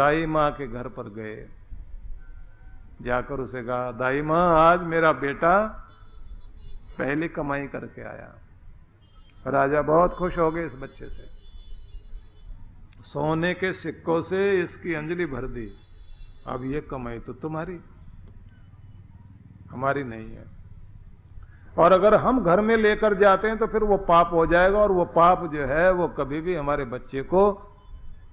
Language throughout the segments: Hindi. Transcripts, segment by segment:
दाई माँ के घर पर गए, जाकर उसे कहा, दाई माँ आज मेरा बेटा पहली कमाई करके आया। राजा बहुत खुश हो गए इस बच्चे से, सोने के सिक्कों से इसकी अंजलि भर दी। अब ये कमाई तो तुम्हारी, हमारी नहीं है। और अगर हम घर में लेकर जाते हैं तो फिर वो पाप हो जाएगा, और वो पाप जो है वो कभी भी हमारे बच्चे को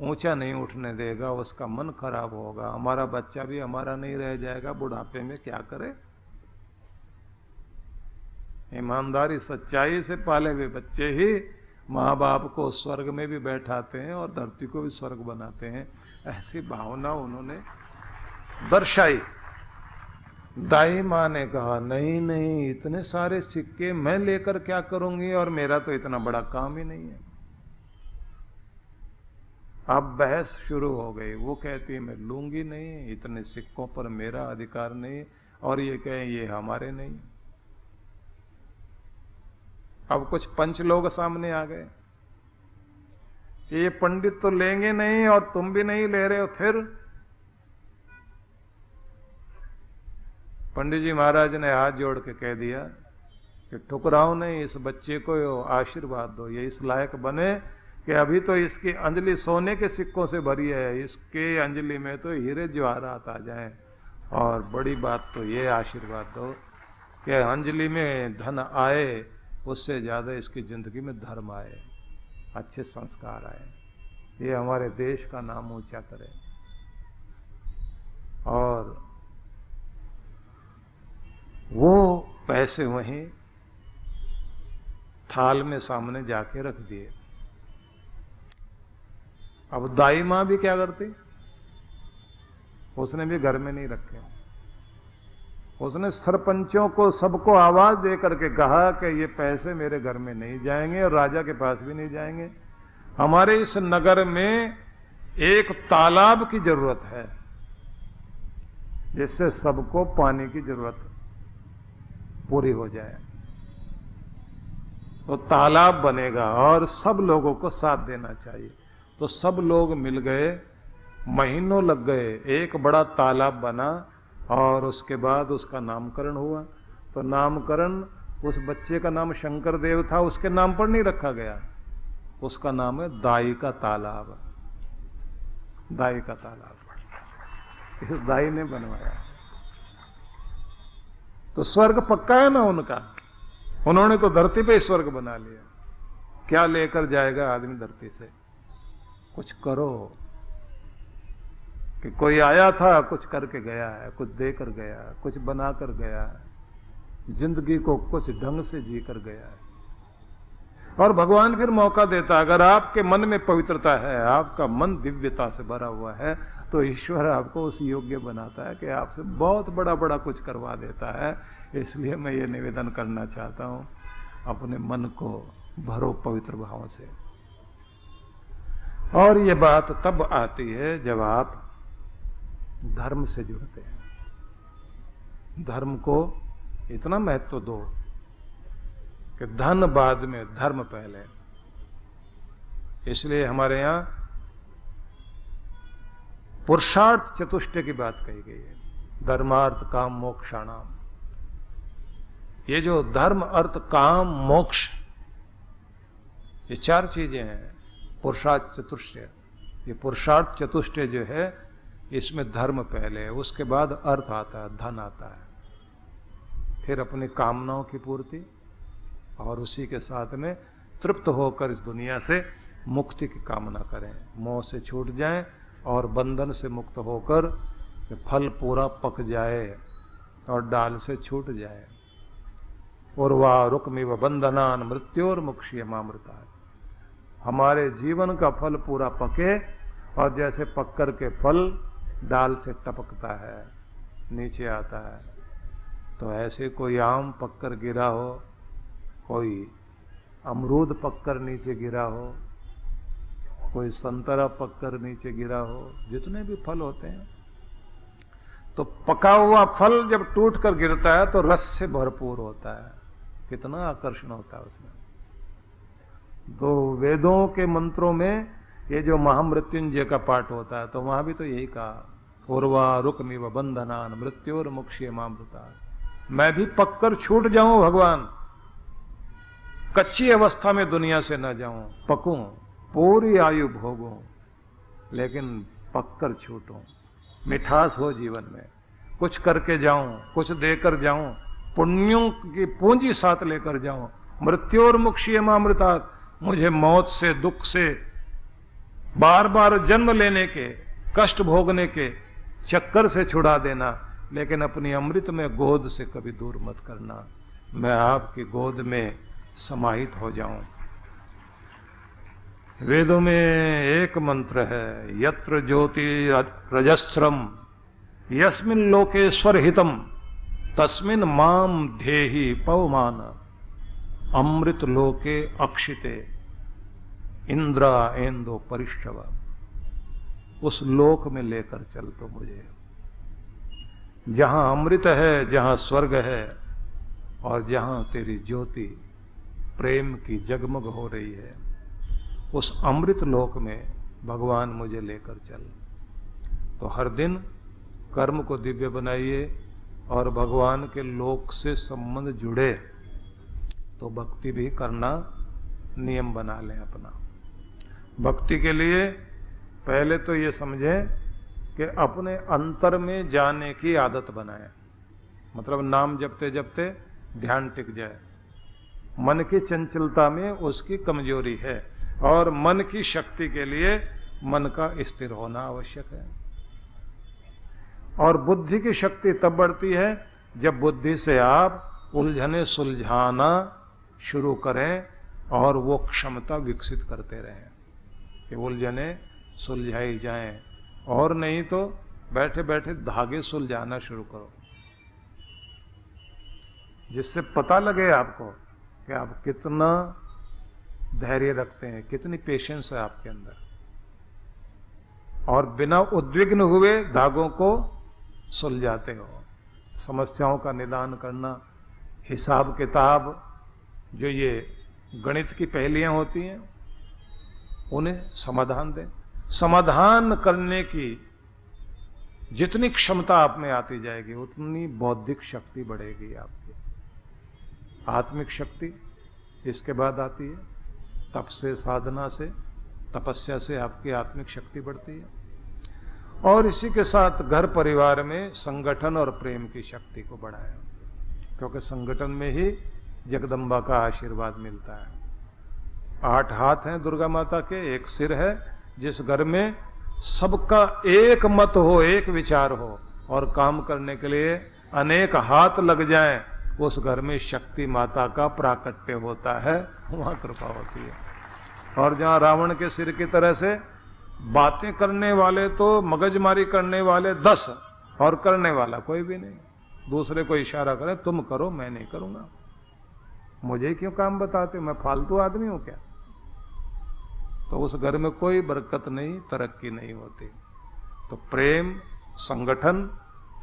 ऊंचा नहीं उठने देगा, उसका मन खराब होगा, हमारा बच्चा भी हमारा नहीं रह जाएगा, बुढ़ापे में क्या करे। ईमानदारी सच्चाई से पाले हुए बच्चे ही माँ बाप को स्वर्ग में भी बैठाते हैं और धरती को भी स्वर्ग बनाते हैं। ऐसी भावना उन्होंने दर्शाई। दाई माँ ने कहा, नहीं नहीं, इतने सारे सिक्के मैं लेकर क्या करूंगी, और मेरा तो इतना बड़ा काम ही नहीं है। अब बहस शुरू हो गई। वो कहती है मैं लूंगी नहीं, इतने सिक्कों पर मेरा अधिकार नहीं, और ये कहें ये हमारे नहीं। अब कुछ पंच लोग सामने आ गए, ये पंडित तो लेंगे नहीं और तुम भी नहीं ले रहे हो। फिर पंडित जी महाराज ने हाथ जोड़ के कह दिया कि ठुकराओ नहीं, इस बच्चे को आशीर्वाद दो, ये इस लायक बने कि अभी तो इसकी अंजलि सोने के सिक्कों से भरी है, इसके अंजलि में तो हीरे जवाहरात आ जाएं। और बड़ी बात तो ये आशीर्वाद दो कि अंजलि में धन आए, उससे ज्यादा इसकी जिंदगी में धर्म आए, अच्छे संस्कार आए, ये हमारे देश का नाम ऊंचा करे। और वो पैसे वहीं थाल में सामने जाके रख दिए। अब दाई मां भी क्या करती, उसने भी घर में नहीं रखे। उसने सरपंचों को सबको आवाज दे करके कहा कि ये पैसे मेरे घर में नहीं जाएंगे और राजा के पास भी नहीं जाएंगे। हमारे इस नगर में एक तालाब की जरूरत है जिससे सबको पानी की जरूरत पूरी हो जाए। तो तालाब बनेगा और सब लोगों को साथ देना चाहिए। तो सब लोग मिल गए, महीनों लग गए, एक बड़ा तालाब बना और उसके बाद उसका नामकरण हुआ। तो नामकरण उस बच्चे का नाम शंकर देव था, उसके नाम पर नहीं रखा गया, उसका नाम है दाई का तालाब। दाई का तालाब इस दाई ने बनवाया। तो स्वर्ग पक्का है ना उनका, उन्होंने तो धरती पे स्वर्ग बना लिया। क्या लेकर जाएगा आदमी धरती से? कुछ करो। कि कोई आया था, कुछ करके गया है, कुछ देकर गया है, कुछ बनाकर गया है, जिंदगी को कुछ ढंग से जी कर गया है। और भगवान फिर मौका देता है। अगर आपके मन में पवित्रता है, आपका मन दिव्यता से भरा हुआ है, तो ईश्वर आपको उस योग्य बनाता है कि आपसे बहुत बड़ा बड़ा कुछ करवा देता है। इसलिए मैं ये निवेदन करना चाहता हूं, अपने मन को भरो पवित्र भाव से। और ये बात तब आती है जब आप धर्म से जुड़ते हैं। धर्म को इतना महत्व दो कि धन बाद में, धर्म पहले। इसलिए हमारे यहां पुरुषार्थ चतुष्टय की बात कही गई है, धर्मार्थ काम मोक्षाणाम। ये जो धर्म अर्थ काम मोक्ष, ये चार चीजें हैं पुरुषार्थ चतुष्टय। ये पुरुषार्थ चतुष्टय जो है, इसमें धर्म पहले है, उसके बाद अर्थ आता है, धन आता है, फिर अपनी कामनाओं की पूर्ति, और उसी के साथ में तृप्त होकर इस दुनिया से मुक्ति की कामना करें, मोह से छूट जाएं और बंधन से मुक्त होकर फल पूरा पक जाए और डाल से छूट जाए। उर्वा रुक्मिव बंधनान मृत्योर मुक्ष्यमामृता। हमारे जीवन का फल पूरा पके, और जैसे पककर के फल डाल से टपकता है, नीचे आता है, तो ऐसे कोई आम पककर गिरा हो, कोई अमरूद पककर नीचे गिरा हो, कोई संतरा पककर नीचे गिरा हो, जितने भी फल होते हैं, तो पका हुआ फल जब टूट कर गिरता है तो रस से भरपूर होता है, कितना आकर्षण होता है उसमें। तो वेदों के मंत्रों में ये जो महामृत्युंजय का पाठ होता है तो वहां भी तो यही कहा, उर्वा रुकमिव बंधनान मृत्योर मुक्ष्य मामृता। मैं भी पककर छूट जाऊं भगवान, कच्ची अवस्था में दुनिया से न जाऊं, पकूं, पूरी आयु भोगूं, लेकिन पककर छूटूं, मिठास हो जीवन में, कुछ करके जाऊं, कुछ देकर जाऊं, पुण्यों की पूंजी साथ लेकर जाऊं। मृत्योर मुक्ष्य मामृतात, मुझे मौत से, दुख से, बार बार जन्म लेने के, कष्ट भोगने के चक्कर से छुड़ा देना, लेकिन अपनी अमृत में गोद से कभी दूर मत करना। मैं आपकी गोद में समाहित हो जाऊं। वेदों में एक मंत्र है, यत्र ज्योति रजस्रम यस्मिन लोकेश्वर हितम तस्मिन माम ध्येहि पवमान अमृत लोके अक्षिते इंद्रा एंदो परिश्रव। उस लोक में लेकर चल तो मुझे, जहां अमृत है, जहां स्वर्ग है, और जहां तेरी ज्योति प्रेम की जगमग हो रही है, उस अमृत लोक में भगवान मुझे लेकर चल। तो हर दिन कर्म को दिव्य बनाइए और भगवान के लोक से संबंध जुड़े तो भक्ति भी करना नियम बना लें अपना। भक्ति के लिए पहले तो ये समझें कि अपने अंतर में जाने की आदत बनाएं। मतलब नाम जपते जपते ध्यान टिक जाए। मन की चंचलता में उसकी कमजोरी है और मन की शक्ति के लिए मन का स्थिर होना आवश्यक है। और बुद्धि की शक्ति तब बढ़ती है जब बुद्धि से आप उलझने सुलझाना शुरू करें और वो क्षमता विकसित करते रहें कि उलझने सुलझाई जाएं, और नहीं तो बैठे बैठे धागे सुलझाना शुरू करो, जिससे पता लगे आपको कि आप कितना धैर्य रखते हैं, कितनी पेशेंस है आपके अंदर, और बिना उद्विग्न हुए धागों को सुलझाते हो। समस्याओं का निदान करना, हिसाब किताब, जो ये गणित की पहेलियां होती हैं, उन्हें समाधान दें। समाधान करने की जितनी क्षमता आप में आती जाएगी उतनी बौद्धिक शक्ति बढ़ेगी आपकी। आत्मिक शक्ति इसके बाद आती है, तप से, साधना से, तपस्या से आपकी आत्मिक शक्ति बढ़ती है। और इसी के साथ घर परिवार में संगठन और प्रेम की शक्ति को बढ़ाया, क्योंकि संगठन में ही जगदम्बा का आशीर्वाद मिलता है। 8 हाथ हैं दुर्गा माता के, एक सिर है। जिस घर में सबका एक मत हो, एक विचार हो और काम करने के लिए अनेक हाथ लग जाएं, उस घर में शक्ति माता का प्राकट्य होता है, वहां कृपा होती है। और जहां रावण के सिर की तरह से बातें करने वाले तो मगजमारी करने वाले 10 और करने वाला कोई भी नहीं, दूसरे को इशारा करें, तुम करो मैं नहीं करूंगा, मुझे क्यों काम बताते, मैं फालतू आदमी हूं क्या, तो उस घर में कोई बरकत नहीं, तरक्की नहीं होती। तो प्रेम, संगठन,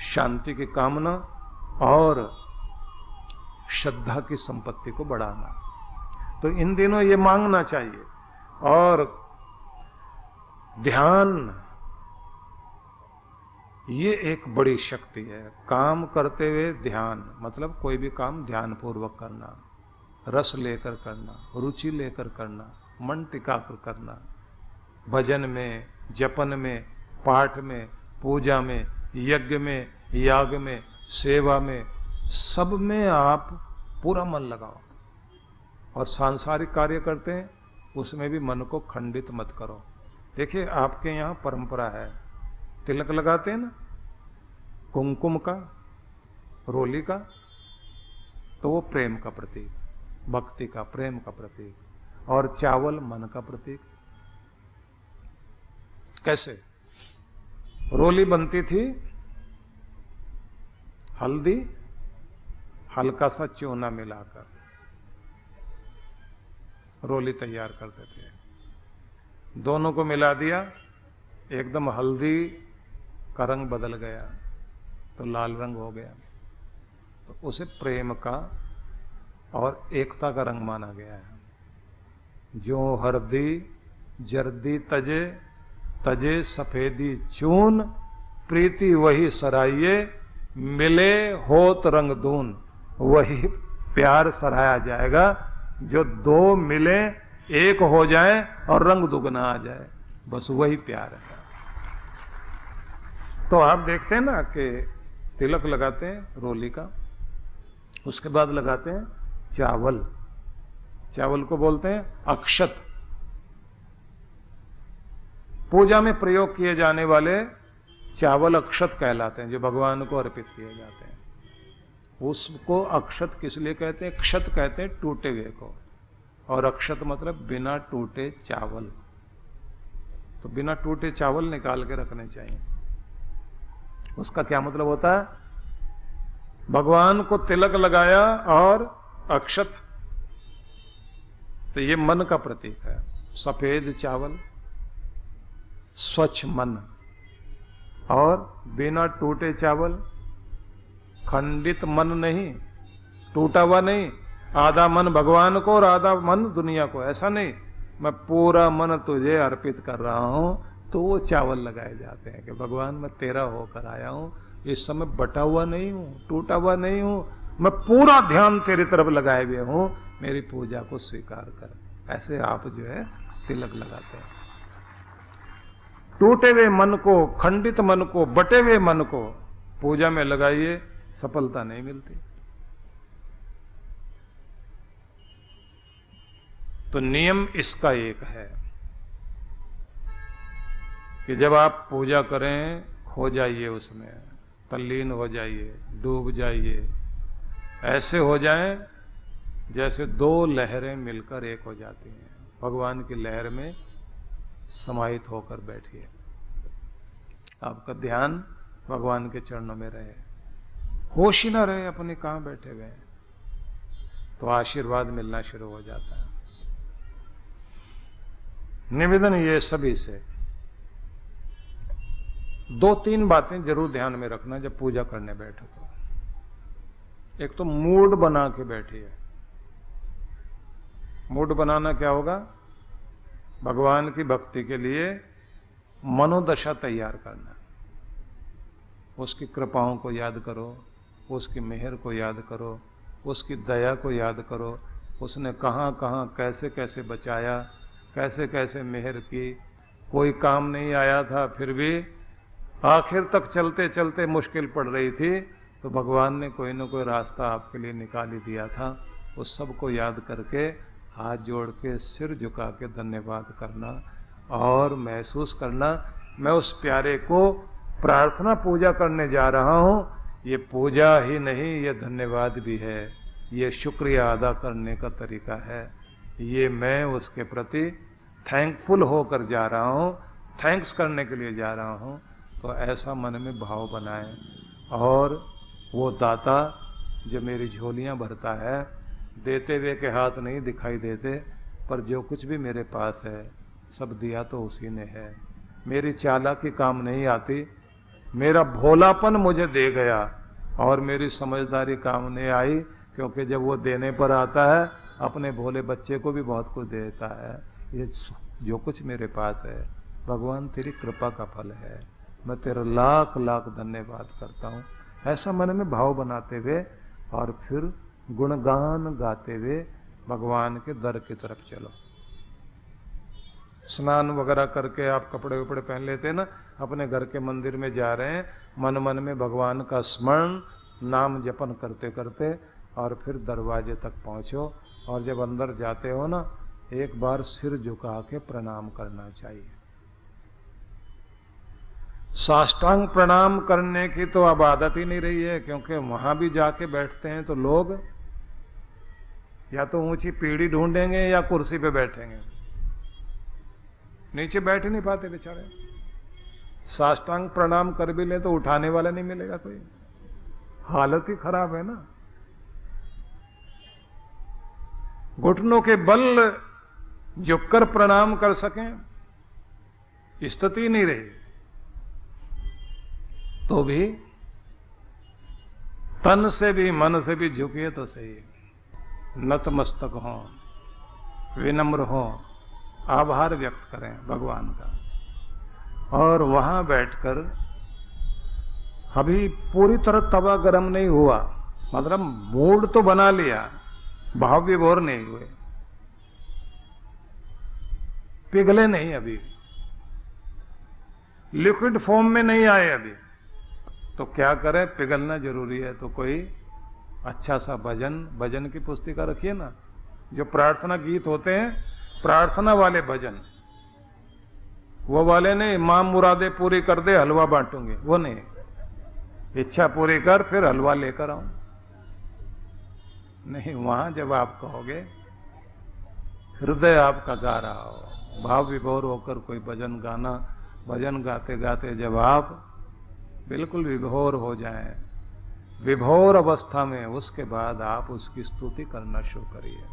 शांति की कामना और श्रद्धा की संपत्ति को बढ़ाना, तो इन दिनों ये मांगना चाहिए। और ध्यान, ये एक बड़ी शक्ति है। काम करते हुए ध्यान, मतलब कोई भी काम ध्यान पूर्वक करना, रस लेकर करना, रुचि लेकर करना, मन टिकाकर करना। भजन में, जपन में, पाठ में, पूजा में, यज्ञ में, याग में, सेवा में, सब में आप पूरा मन लगाओ। और सांसारिक कार्य करते हैं उसमें भी मन को खंडित मत करो। देखिए आपके यहाँ परंपरा है, तिलक लगाते हैं ना, कुमकुम का, रोली का, तो वो प्रेम का प्रतीक, भक्ति का, प्रेम का प्रतीक। और चावल मन का प्रतीक। कैसे? रोली बनती थी, हल्दी, हल्का सा चूना मिलाकर रोली तैयार करते थे। दोनों को मिला दिया, एकदम हल्दी का रंग बदल गया तो लाल रंग हो गया, तो उसे प्रेम का और एकता का रंग माना गया है। जो हरदी जर्दी तजे तजे सफेदी चून, प्रीति वही सराइये, मिले होत रंग दून। वही प्यार सराया जाएगा जो दो मिले एक हो जाए और रंग दुगना आ जाए, बस वही प्यार है। तो आप देखते हैं ना कि तिलक लगाते हैं रोली का, उसके बाद लगाते हैं चावल। चावल को बोलते हैं अक्षत। पूजा में प्रयोग किए जाने वाले चावल अक्षत कहलाते हैं, जो भगवान को अर्पित किए जाते हैं। उसको अक्षत किस लिए कहते हैं? क्षत कहते हैं टूटे हुए को, और अक्षत मतलब बिना टूटे चावल। तो बिना टूटे चावल निकाल के रखने चाहिए। उसका क्या मतलब होता है? भगवान को तिलक लगाया और अक्षत, तो ये मन का प्रतीक है। सफेद चावल, स्वच्छ मन, और बिना टूटे चावल, खंडित मन नहीं, टूटा हुआ नहीं, आधा मन भगवान को और आधा मन दुनिया को, ऐसा नहीं। मैं पूरा मन तुझे अर्पित कर रहा हूं, तो वो चावल लगाए जाते हैं कि भगवान मैं तेरा होकर आया हूं, इस समय बटा हुआ नहीं हूं, टूटा हुआ नहीं हूं, मैं पूरा ध्यान तेरी तरफ लगाए हुए हूं, मेरी पूजा को स्वीकार कर। ऐसे आप जो है तिलक लगाते हैं। टूटे हुए मन को, खंडित मन को, बटे हुए मन को पूजा में लगाइए, सफलता नहीं मिलती। तो नियम इसका एक है कि जब आप पूजा करें, खो जाइए उसमें, तल्लीन हो जाइए, डूब जाइए, ऐसे हो जाएं जैसे दो लहरें मिलकर एक हो जाती हैं। भगवान की लहर में समाहित होकर बैठिए, आपका ध्यान भगवान के चरणों में रहे, होश ही ना रहे अपने कहां बैठे हुए हैं, तो आशीर्वाद मिलना शुरू हो जाता है। निवेदन ये सभी से, दो तीन बातें जरूर ध्यान में रखना जब पूजा करने बैठो तो। एक तो मूड बना के बैठिए। मूड बनाना क्या होगा? भगवान की भक्ति के लिए मनोदशा तैयार करना। उसकी कृपाओं को याद करो, उसकी मेहर को याद करो, उसकी दया को याद करो, उसने कहां कहां कैसे कैसे बचाया, कैसे कैसे मेहर की। कोई काम नहीं आया था, फिर भी आखिर तक चलते चलते मुश्किल पड़ रही थी, तो भगवान ने कोई ना कोई रास्ता आपके लिए निकाल ही दिया था। उस सब को याद करके हाथ जोड़ के सिर झुका के धन्यवाद करना और महसूस करना, मैं उस प्यारे को प्रार्थना पूजा करने जा रहा हूं। ये पूजा ही नहीं, ये धन्यवाद भी है, ये शुक्रिया अदा करने का तरीका है, ये मैं उसके प्रति थैंकफुल होकर जा रहा हूं, थैंक्स करने के लिए जा रहा हूं। तो ऐसा मन में भाव बनाए, और वो दाता जो मेरी झोलियां भरता है, देते हुए के हाथ नहीं दिखाई देते, पर जो कुछ भी मेरे पास है सब दिया तो उसी ने है। मेरी चालाकी काम नहीं आती, मेरा भोलापन मुझे दे गया, और मेरी समझदारी काम नहीं आई, क्योंकि जब वो देने पर आता है अपने भोले बच्चे को भी बहुत कुछ देता है। ये जो कुछ मेरे पास है भगवान तेरी कृपा का फल है, मैं तेरा लाख लाख धन्यवाद करता हूँ। ऐसा मन में भाव बनाते हुए और फिर गुणगान गाते हुए भगवान के दर की तरफ चलो। स्नान वगैरह करके आप कपड़े वपड़े पहन लेते हैं ना, अपने घर के मंदिर में जा रहे हैं, मन मन में भगवान का स्मरण नाम जपन करते करते, और फिर दरवाजे तक पहुंचो, और जब अंदर जाते हो ना, एक बार सिर झुका के प्रणाम करना चाहिए। साष्टांग प्रणाम करने की तो अब आदत ही नहीं रही है, क्योंकि वहां भी जाके बैठते हैं तो लोग या तो ऊंची पीढ़ी ढूंढेंगे या कुर्सी पे बैठेंगे, नीचे बैठ ही नहीं पाते बेचारे। साष्टांग प्रणाम कर भी ले तो उठाने वाला नहीं मिलेगा कोई, हालत ही खराब है ना। घुटनों के बल झुककर प्रणाम कर सकें, स्थिति नहीं रही, तो भी तन से भी मन से भी झुकिए तो सही, नतमस्तक हो, विनम्र हो, आभार व्यक्त करें भगवान का, और वहां बैठकर अभी पूरी तरह तवा गरम नहीं हुआ, मतलब मूड तो बना लिया, भाव विभोर नहीं हुए, पिघले नहीं, अभी लिक्विड फॉर्म में नहीं आए अभी, तो क्या करें, पिघलना जरूरी है। तो कोई अच्छा सा भजन की पुस्तिका रखिए ना, जो प्रार्थना गीत होते हैं, प्रार्थना वाले भजन, वो वाले नहीं, मां मुरादे पूरी कर दे हलवा बांटूंगे, वो नहीं, इच्छा पूरी कर फिर हलवा लेकर आऊं, नहीं। वहां जब आप कहोगे, हृदय आपका गा रहा हो, भाव विभोर होकर कोई भजन गाना, भजन गाते गाते जब आप बिल्कुल विभोर हो जाएं, विभोर अवस्था में, उसके बाद आप उसकी स्तुति करना शुरू करिए,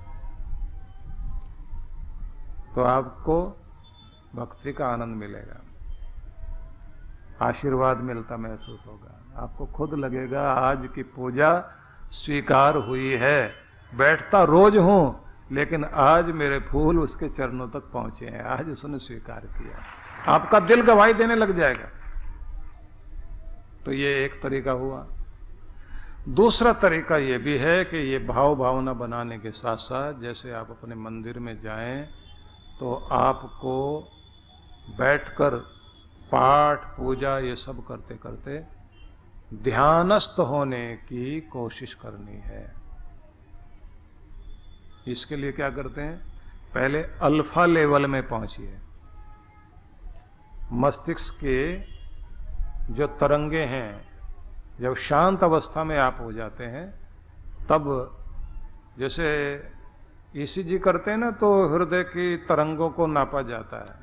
तो आपको भक्ति का आनंद मिलेगा, आशीर्वाद मिलता महसूस होगा, आपको खुद लगेगा आज की पूजा स्वीकार हुई है। बैठता रोज हूं, लेकिन आज मेरे फूल उसके चरणों तक पहुंचे हैं, आज उसने स्वीकार किया, आपका दिल गवाही देने लग जाएगा। तो ये एक तरीका हुआ। दूसरा तरीका ये भी है कि ये भाव भावना बनाने के साथ साथ, जैसे आप अपने मंदिर में जाएं तो आपको बैठकर पाठ पूजा ये सब करते करते ध्यानस्थ होने की कोशिश करनी है। इसके लिए क्या करते हैं, पहले अल्फा लेवल में पहुंचिए, मस्तिष्क के जो तरंगे हैं, जब शांत अवस्था में आप हो जाते हैं, तब जैसे ईसीजी करते हैं ना, तो हृदय की तरंगों को नापा जाता है,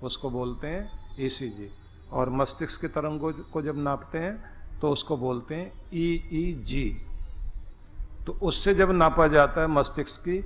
उसको बोलते हैं ईसीजी, और मस्तिष्क की तरंगों को जब नापते हैं तो उसको बोलते हैं ईईजी। तो उससे जब नापा जाता है मस्तिष्क की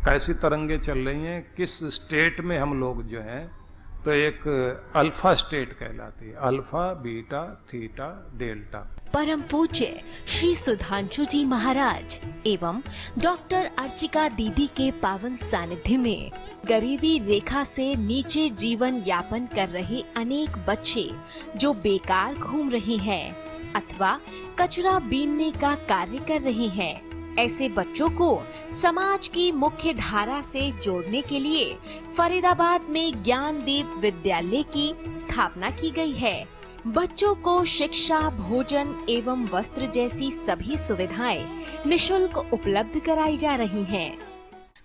कैसी तरंगे चल रही हैं, किस स्टेट में हम लोग जो हैं, तो एक अल्फा स्टेट कहलाती है, अल्फा बीटा थीटा डेल्टा। परम पूज्य श्री सुधांशु जी महाराज एवं डॉक्टर अर्चिका दीदी के पावन सानिध्य में गरीबी रेखा से नीचे जीवन यापन कर रहे अनेक बच्चे जो बेकार घूम रहे हैं अथवा कचरा बीनने का कार्य कर रहे हैं, ऐसे बच्चों को समाज की मुख्य धारा से जोड़ने के लिए फरीदाबाद में ज्ञानदीप विद्यालय की स्थापना की गई है। बच्चों को शिक्षा, भोजन एवं वस्त्र जैसी सभी सुविधाएं निशुल्क उपलब्ध कराई जा रही हैं।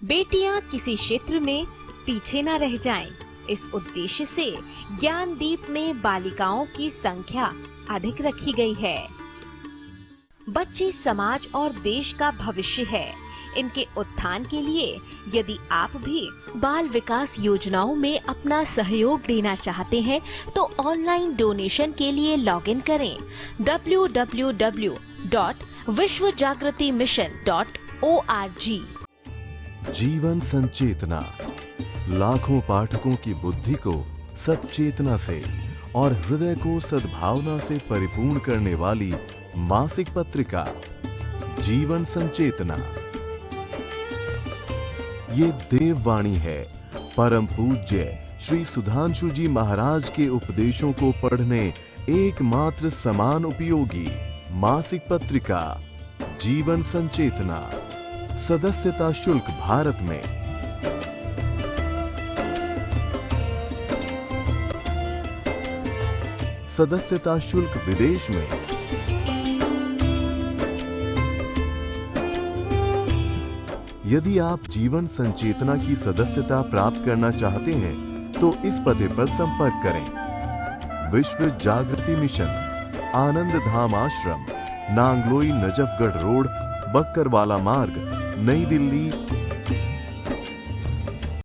बेटियां किसी क्षेत्र में पीछे न रह जाएं, इस उद्देश्य से ज्ञानदीप में बालिकाओं की संख्या अधिक रखी गई है। बच्चे समाज और देश का भविष्य है। इनके उत्थान के लिए यदि आप भी बाल विकास योजनाओं में अपना सहयोग देना चाहते हैं तो ऑनलाइन डोनेशन के लिए लॉगिन करें www.vishwajagratimission.org। जीवन संचेतना लाखों पाठकों की बुद्धि को सच्चेतना से और हृदय को सद्भावना से परिपूर्ण करने वाली मासिक पत्रिका जीवन संचेतना। ये देववाणी है परम पूज्य श्री सुधांशु जी महाराज के उपदेशों को पढ़ने एकमात्र समान उपयोगी मासिक पत्रिका जीवन संचेतना। सदस्यता शुल्क भारत में, सदस्यता शुल्क विदेश में। यदि आप जीवन संचेतना की सदस्यता प्राप्त करना चाहते हैं तो इस पते पर संपर्क करें। विश्व जागृति मिशन, आनंद धाम आश्रम, नांगलोई नजफगढ़ रोड, बक्करवाला मार्ग, नई दिल्ली